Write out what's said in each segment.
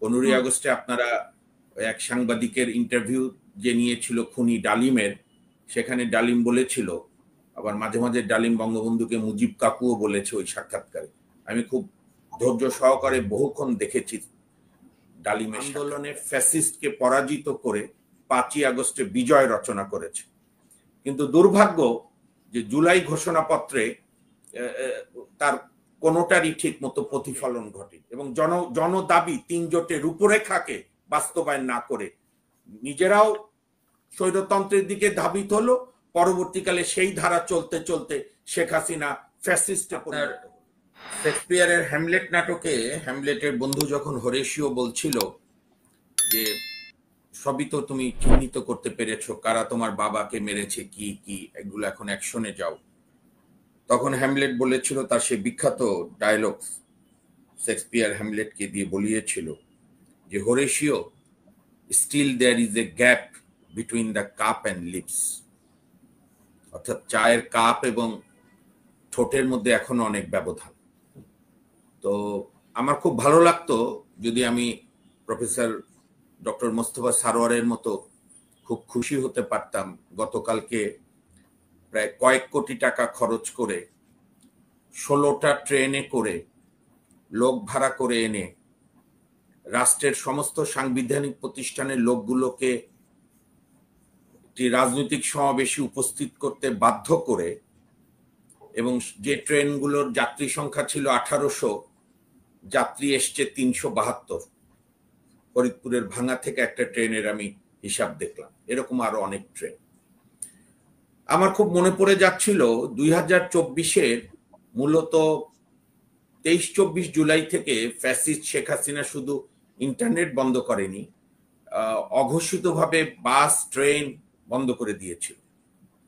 15 আগস্টে আপনারা এক সাংবাদিকের ইন্টারভিউ যে নিয়েছিল খুনি ডালিমের, সেখানে ডালিম বলেছিল, আবার মাঝে মাঝে ডালিম বঙ্গবন্ধুকে মুজিব কাকুও বলেছে ওই সাক্ষাৎকারে। আমি খুব ধৈর্য সহকারে বহুক্ষণ দেখেছি ডালিমের আন্দোলনে ফ্যাসিস্টকে পরাজিত করে 5ই আগস্টে বিজয় রচনা করেছে। কিন্তু দুর্ভাগ্য যে জুলাই ঘোষণাপত্রে তার কোনোটারই ঠিক মতো প্রতিফলন ঘটে এবং জনদাবি 3 জোটের রূপরেখাকে বাস্তবায়ন না করে নিজেরাও স্বৈরতন্ত্রের দিকে ধাবিত হলো। পরবর্তীকালে সেই ধারা চলতে চলতে শেখ হাসিনা ফ্যাসিস্টে পরিণত হলো। শেক্সপিয়ারের হ্যামলেট নাটকে হ্যামলেটের বন্ধু যখন হোরেশিও বলছিল যে সবই তো তুমি চিহ্নিত করতে পেরেছো, কারা তোমার বাবাকে মেরেছে, কি কি এগুলো এখন অ্যাকশনে যাও, তখন হ্যামলেট বলেছিল, তার সে বিখ্যাত ডায়লগ শেক্সপিয়ার হ্যামলেটকে দিয়ে বলিয়েছিল যে Horatio, still there is a gap between the cup and lips, অর্থাৎ চায়ের কাপ এবং ঠোঁটের মধ্যে এখনো অনেক ব্যবধান। তো আমার খুব ভালো লাগতো যদি আমি প্রফেসর ডক্টর মোস্তফা সারোয়ারের মতো খুব খুশি হতে পারতাম গতকালকে প্রায় কয়েক কোটি টাকা খরচ করে 16টা ট্রেনে করে লোক ভাড়া করে এনে রাষ্ট্রের সমস্ত সাংবিধানিক প্রতিষ্ঠানের লোকগুলোকে একটি রাজনৈতিক সমাবেশে উপস্থিত করতে বাধ্য করে, এবং যে ট্রেনগুলোর যাত্রী সংখ্যা ছিল 1800, যাত্রী এসছে 372। ফরিদপুরের ভাঙা থেকে একটা ট্রেনের আমি হিসাব দেখলাম, এরকম আরো অনেক ট্রেন। আমার খুব মনে পড়ে যাচ্ছিল 2024-এর মূলত 23-24 জুলাই থেকে ফ্যাসিস্ট শেখ হাসিনা শুধু ইন্টারনেট বন্ধ করেনি, অঘোষিতভাবে বাস ট্রেন বন্ধ করে দিয়েছিল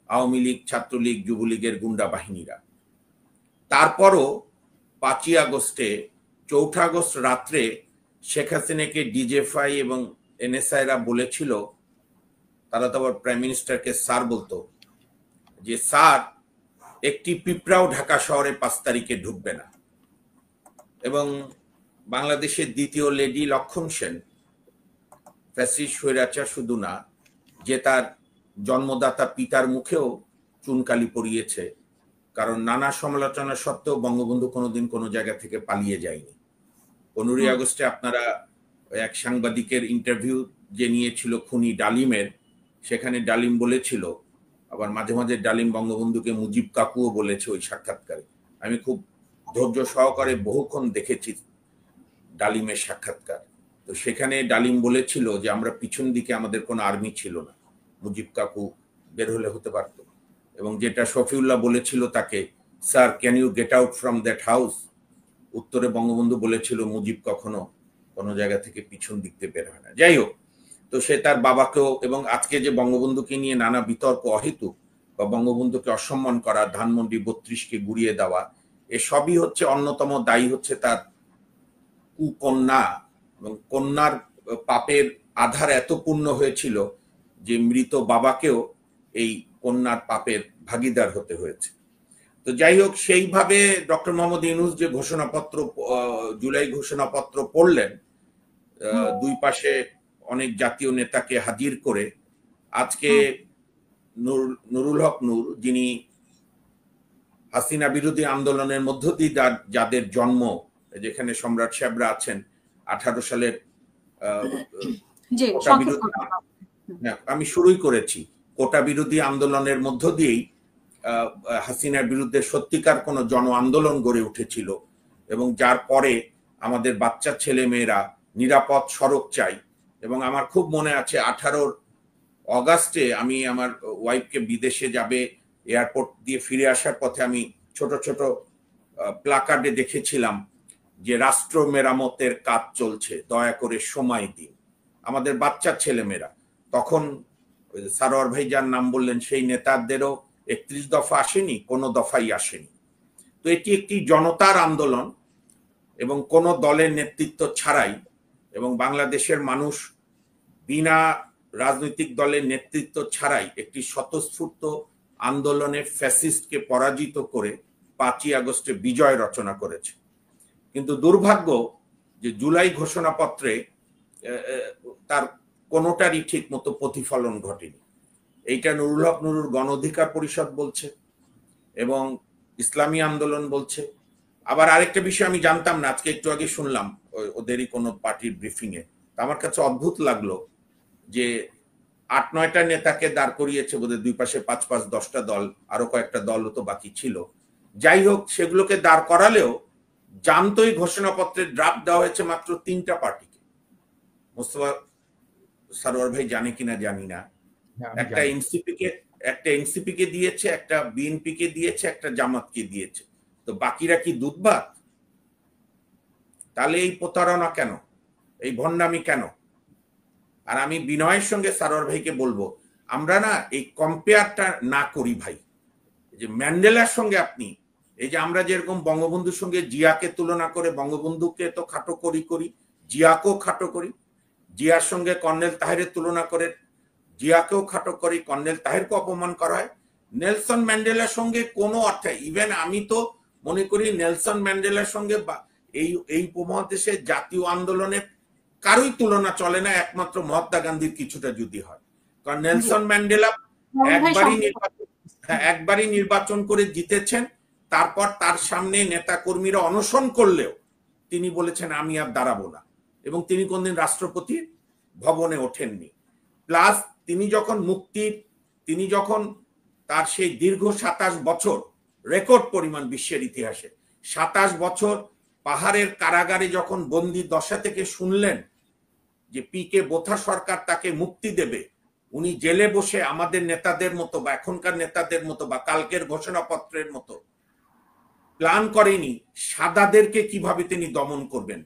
আওয়ামী লীগ, ছাত্রলীগ, যুবলীগের গুন্ডা বাহিনীরা। তারপরও 5ই আগস্টে 4 আগস্ট রাত্রে শেখ হাসিনাকে ডিজেফআই এবং এনএসআইরা বলেছিল, তারা তো আবার প্রাইম মিনিস্টারকে স্যার বলতো, যে স্যার একটি পিঁপড়াও ঢাকা শহরে 5 তারিখে ঢুকবে না। এবং বাংলাদেশের দ্বিতীয় লেডি লক্ষণ সেন ফ্যাসিস্ট স্বৈরাচার শুধু না, যে তার জন্মদাতা পিতার মুখেও চুনকালি পরিয়েছে, কারণ নানা সমালোচনা সত্ত্বেও বঙ্গবন্ধু কোনোদিন কোনো জায়গা থেকে পালিয়ে যায়নি। 15 আগস্টে আপনারা এক সাংবাদিকের ইন্টারভিউ যে নিয়েছিল খুনি ডালিমের, সেখানে ডালিম বলেছিল, আবার মাঝে মাঝে ডালিম বঙ্গবন্ধুকে মুজিব কাকুও বলেছে ওই সাক্ষাৎকারে। আমি খুব ধৈর্য সহকারে বহুক্ষণ দেখেছি ডালিমের সাক্ষাৎকার। তো সেখানে ডালিম বলেছিল যে আমরা পিছন দিকে আমাদের কোনো আর্মি ছিল না, মুজিব কাকু বের হলে হতে পারতো। এবং যেটা শফিউল্লাহ বলেছিল তাকে, sir can you get out from that house, উত্তরে বঙ্গবন্ধু বলেছিল মুজিব কখনো কোনো জায়গা থেকে পিছন দিকতে বের হয় না। যাই হোক, তো সে তার বাবাকেও, এবং আজকে যে বঙ্গবন্ধুকে নিয়ে নানা বিতর্ক অহেতুক বা বঙ্গবন্ধুকে অসম্মান করা, ধানমন্ডি 32-কে গুড়িয়ে দেওয়া, এসবই হচ্ছে অন্যতম দায়ী হচ্ছে তার কুকন্যা। এবং কন্যার পাপের আধার এত পূর্ণ হয়েছিল যে মৃত বাবাকেও এই কন্যার পাপের ভাগিদার হতে হয়েছে। তো যাই হোক, সেইভাবে ডক্টর মোহাম্মদ ইউনূস যে ঘোষণাপত্র, জুলাই ঘোষণাপত্র পড়লেন, দুই পাশে অনেক জাতীয় নেতাকে হাজির করে, আজকে নুরুল হক নূর, যিনি হাসিনা বিরোধী আন্দোলনের মধ্য দিয়ে যাদের জন্ম, যেখানে সম্রাট সাহেবরা আছেন 18 সালের কোটা বিরোধী, আমি শুরুই করেছি, কোটা বিরোধী আন্দোলনের মধ্য দিয়েই হাসিনার বিরুদ্ধে সত্যিকার কোনো জন আন্দোলন গড়ে উঠেছিল, এবং যার পরে আমাদের বাচ্চা ছেলে মেয়েরা নিরাপদ সড়ক চাই। এবং আমার খুব মনে আছে 18 অগাস্টে আমি আমার ওয়াইফকে বিদেশে যাবে, এয়ারপোর্ট দিয়ে ফিরে আসার পথে আমি ছোট ছোট প্লাকার্ডে দেখেছিলাম যে রাষ্ট্র মেরামতের কাজ চলছে, দয়া করে সময় দিন। আমাদের বাচ্চা ছেলেমেয়েরা তখন, সারোয়ার ভাই যার নাম বললেন, সেই নেতাদেরও 31 দফা আসেনি, কোনো দফাই আসেনি। তো এটি একটি জনতার আন্দোলন এবং কোনো দলের নেতৃত্ব ছাড়াই, এবং বাংলাদেশের মানুষ বিনা রাজনৈতিক দলের নেতৃত্ব ছাড়াই একটি স্বতঃস্ফূর্ত আন্দোলনে ফ্যাসিস্টকে পরাজিত করে 5ই আগস্টে বিজয় রচনা করেছে। কিন্তু দুর্ভাগ্য যে জুলাই ঘোষণাপত্রে তার কোনোটারই ঠিক মতো প্রতিফলন ঘটেনি। এইটা নুরুল হক নুরুর গণ অধিকার পরিষদ বলছে এবং ইসলামী আন্দোলন বলছে। আবার আরেকটা বিষয় আমি জানতাম না, আজকে একটু আগে শুনলাম ওদেরই কোনো পার্টির ব্রিফিং এ, আমার কাছে অদ্ভুত লাগলো যে ৮-৯টা নেতাকে দাঁড় করিয়েছে বোধহয়, দুই পাশে ৫-৫-১০টা দল, আরো কয়েকটা দলও তো বাকি ছিল। যাই হোক, সেগুলোকে দাঁড় করালেও জানতোই ঘোষণাপত্রের ড্রাফট দেওয়া হয়েছে মাত্র 3টা পার্টিকে। মোস্তফা সরোয়ার ভাই জানে কিনা জানি না, একটা এনসিপি কে দিয়েছে, একটা বিএনপি কে দিয়েছে, একটা জামাতকে দিয়েছে। তো বাকিরা কি দুধ ভাত? তাহলে এই প্রতারণা কেন, এই ভণ্ডামি কেন? আর আমি বিনয়ের সঙ্গে সরোয়ার ভাইকে বলবো, আমরা না এই কম্পেয়ারটা না করি ভাই। যে ম্যান্ডেলার সঙ্গে আপনি, এই যে আমরা যেরকম বঙ্গবন্ধুর সঙ্গে জিয়াকে তুলনা করে বঙ্গবন্ধুকে তো খাটো করি, জিয়াকেও খাটো করি, জিয়ার সঙ্গে কর্নেল তাহেরের তুলনা করে জিয়াকেও খাটো করি, কর্নেল তাহেরকে অপমান করা হয়। নেলসন ম্যান্ডেলার সঙ্গে কোনো অর্থে, ইভেন আমি তো মনে করি নেলসন ম্যান্ডেলার সঙ্গে এই উপমহাদেশের জাতীয় আন্দোলনের কারোই তুলনা চলে না, একমাত্র মহাত্মা গান্ধীর কিছুটা যদি হয়। কারণ নেলসন ম্যান্ডেলা একবারই নির্বাচন করে জিতেছেন, তারপর তার সামনে নেতা কর্মীরা অনশন করলেও তিনি বলেছেন আমি আর দাঁড়াবো না, এবং তিনি কোনদিন রাষ্ট্রপতি ভবনে ওঠেননি। প্লাস তিনি যখন তার সেই দীর্ঘ ২৭ বছর, রেকর্ড পরিমাণ বিশ্বের ইতিহাসে ২৭ বছর পাহাড়ের কারাগারে যখন বন্দি দশা থেকে শুনলেন যে পি.কে. বোথা সরকার তাকে মুক্তি দেবে, উনি জেলে বসে আমাদের নেতাদের মতো বা এখনকার নেতাদের মতো বা কালকের ঘোষণাপত্রের মতো প্ল্যান করেনি সাদাদেরকে কিভাবে তিনি দমন করবেন।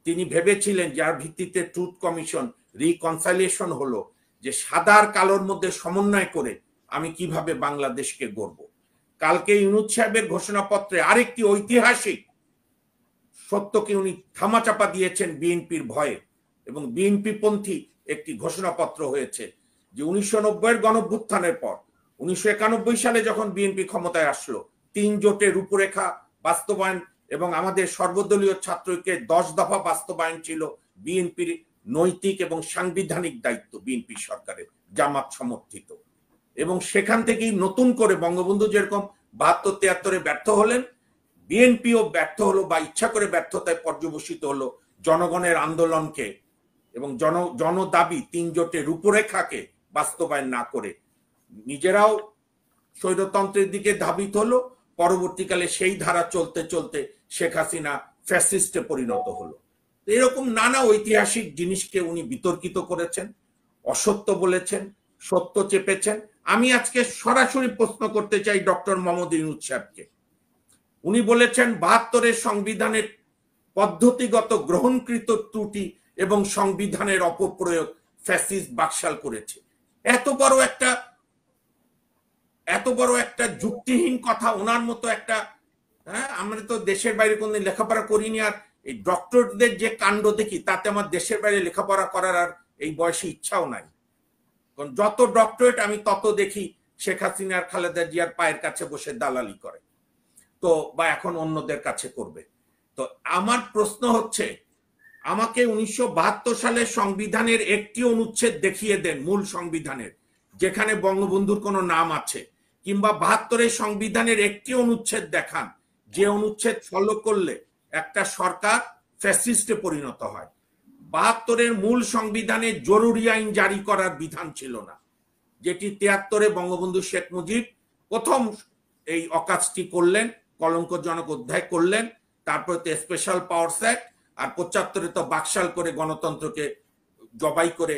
তিনি ভেবেছিলেন, যার ভিত্তিতে ট্রুথ কমিশন রিকনসাইলিয়েশন হলো, যে সাদার কালোর মধ্যে সমন্বয় করে আমি কিভাবে বাংলাদেশকে গড়ব। কালকে ইউনূস সাহেবের ঘোষণাপত্রে আরেকটি ঐতিহাসিক সত্যকে উনি থামাচাপা দিয়েছেন বিএনপির ভয়ে, এবং বিএনপি পন্থী একটি ঘোষণাপত্র হয়েছে যে ১৯৯০-এর গণঅভ্যুত্থানের পর ১৯৯১ সালে যখন বিএনপি ক্ষমতায় আসলো, ৩ জোটের রূপরেখা বাস্তবায়ন এবং আমাদের সর্বদলীয় ছাত্রকে 10 দফা বাস্তবায়ন ছিল বিএনপির নৈতিক এবং সাংবিধানিক দায়িত্ব, বিএনপি সরকারের জামাত সমর্থিত। এবং সেখান থেকেই নতুন করে বঙ্গবন্ধু যেরকম ৭২-৭৩-এ ব্যর্থ হলেন, বিএনপিও ব্যর্থ হলো বা ইচ্ছা করে ব্যর্থতায় পর্যবসিত হলো জনগণের আন্দোলনকে এবং জনদাবি ৩ জোটের রূপরেখাকে বাস্তবায়ন না করে। নিজেরাও স্বৈরতন্ত্রের দিকে ধাবিত হলো, পরবর্তীকালে সেই ধারা চলতে চলতে শেখ হাসিনা ফ্যাসিস্টে পরিণত হলো। এরকম নানা ঐতিহাসিক জিনিসকে উনি বিতর্কিত করেছেন, অসত্য বলেছেন, সত্য চেপেছেন। আমি আজকে সরাসরি প্রশ্ন করতে চাই ডক্টর মোহাম্মদ ইউনূস সাহেবকে। উনি বলেছেন ৭২-এর সংবিধানের পদ্ধতিগত গ্রহণকৃত ত্রুটি এবং সংবিধানের অপপ্রয়োগ ফ্যাসিস্ট বাকশাল করেছে। এত বড় একটা যুক্তিহীন কথা ওনার মতো একটা, আমরা তো দেশের বাইরে কোনদিন লেখাপড়া করিনি, আর এই ডক্টরদের যে কাণ্ড দেখি তাতে আমার দেশের বাইরে লেখাপড়া করার আর এই বয়সে ইচ্ছাও নাই। কারণ যত ডক্টরেট আমি তত দেখি শেখ হাসিনা আর খালেদা জিয়ার পায়ের কাছে বসে দালালি করে, তো বা এখন অন্যদের কাছে করবে। তো আমার প্রশ্ন হচ্ছে, আমাকে ১৯৭২ সালের সংবিধানের একটি অনুচ্ছেদ দেখিয়ে দেন, মূল সংবিধানের, যেখানে বঙ্গবন্ধুর কোনো নাম আছে, কিংবা ৭২-এর সংবিধানের একটি অনুচ্ছেদ দেখান যে অনুচ্ছেদ ফলো করলে একটা সরকার ফ্যাসিস্টে পরিণত হয়। ৭২-এর মূল সংবিধানে জরুরি আইন জারি করার বিধান ছিল না, যেটি ৭৩-এ বঙ্গবন্ধু শেখ মুজিব প্রথম এই অকাজটি করলেন, কলঙ্কজনক অধ্যায় করলেন। তারপরে তো স্পেশাল পাওয়ারস অ্যাক্ট, আর ৭৫-এ তো বাকশাল করে গণতন্ত্রকে জবাই করে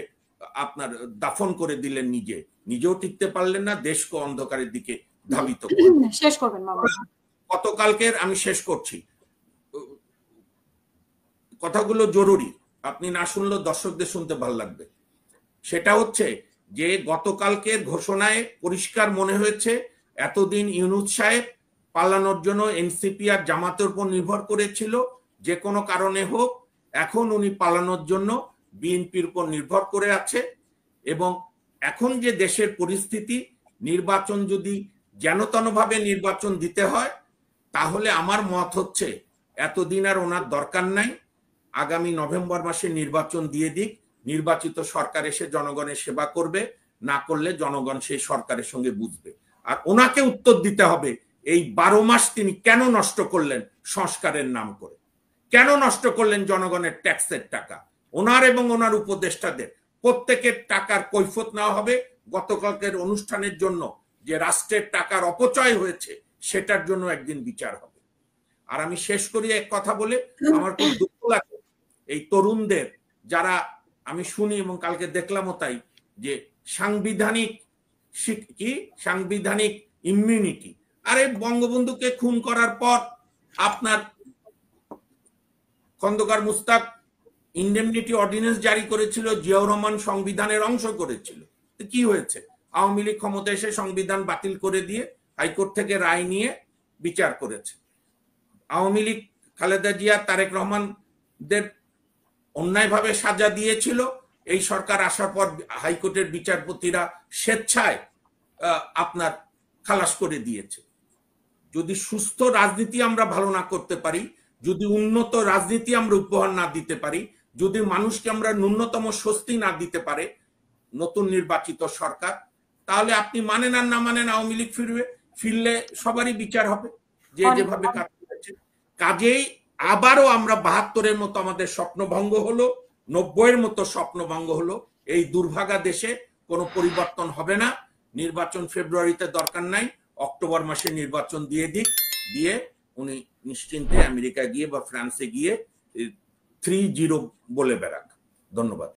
আপনার দাফন করে দিলেন, নিজেও টিকতে পারলেন না, দেশকে অন্ধকারের দিকে ধাবিত করলেন। শেষ করবেন মামা। গতকালকের আমি শেষ করছি, কথাগুলো জরুরি, আপনি না শুনলেও দর্শকদের শুনতে ভালো লাগবে। সেটা হচ্ছে যে গতকালকের ঘোষণায় পরিষ্কার মনে হয়েছে এতদিন ইউনূস সাহেব পালানোর জন্য এনসিপি আর জামাতের উপর নির্ভর করেছিল, যে কোনো কারণে হোক, এখন উনি পালানোর জন্য বিএনপির উপর নির্ভর করে আছে। এবং এখন যে দেশের পরিস্থিতি, নির্বাচন যদি যেনতনভাবে নির্বাচন দিতে হয়, তাহলে আমার মত হচ্ছে এতদিন আর ওনার দরকার নাই, আগামী নভেম্বর মাসে নির্বাচন দিয়ে দিক, নির্বাচিত সরকার এসে জনগণের সেবা করবে, না করলে জনগণ সেই সরকারের সঙ্গে বুঝবে। আর ওনাকে উত্তর দিতে হবে এই 12 মাস তিনি কেন নষ্ট করলেন সংস্কারের নাম করে, কেন নষ্ট করলেন জনগণের ট্যাক্সের টাকা। ওনার এবং ওনার উপদেষ্টাদের প্রত্যেকের টাকার কৈফিয়ত নেওয়া হবে। গতকালকের অনুষ্ঠানের জন্য যে রাষ্ট্রের টাকার অপচয় হয়েছে সেটার জন্য একদিন বিচার হবে। আর আমি শেষ করি এক কথা বলে, আমার খুব দুঃখ লাগে এই তরুণদের, যারা আমি শুনি এবং কালকে দেখলামও তাই, যে সাংবিধানিক ইমিউনিটি। আরে বঙ্গবন্ধুকে খুন করার পর আপনার খন্দকার মুস্তাক ইন্ডেমনিটি অর্ডিন্যান্স জারি করেছিল, জিয়াউর রহমান সংবিধানের অংশ করেছিল। কি হয়েছে? আওয়ামী লীগ ক্ষমতা এসে সংবিধান বাতিল করে দিয়ে হাইকোর্ট থেকে রায় নিয়ে বিচার করেছে। আওয়ামী লীগ খালেদা জিয়া তারেক রহমানদের অন্যায়ভাবে সাজা দিয়েছিল। এই সরকার আসার পর হাইকোর্টের বিচারপতিরা স্বেচ্ছায় আপনার খালাস করে দিয়েছে। যদি সুস্থ রাজনীতি আমরা ভালো না করতে পারি, যদি উন্নত রাজনীতি আমরা উপহার না দিতে পারি, যদি মানুষকে আমরা ন্যূনতম স্বস্তি না দিতে পারে নতুন নির্বাচিত সরকার, তাহলে আপনি মানেন আর না মানেন আওয়ামী লীগ ফিরলে সবারই বিচার হবে যে যেভাবে কাজ করেছে। কাজেই আবারও আমরা 72-এর মতো আমাদের স্বপ্নভঙ্গ হলো, 90-এর মতো স্বপ্নভঙ্গ হলো। এই দুর্ভাগা দেশে কোনো পরিবর্তন হবে না। নির্বাচন ফেব্রুয়ারিতে দরকার নাই, অক্টোবর মাসে নির্বাচন দিয়ে উনি নিশ্চিন্তে আমেরিকা গিয়ে বা ফ্রান্সে গিয়ে 3-0 বলে বেড়াক। ধন্যবাদ।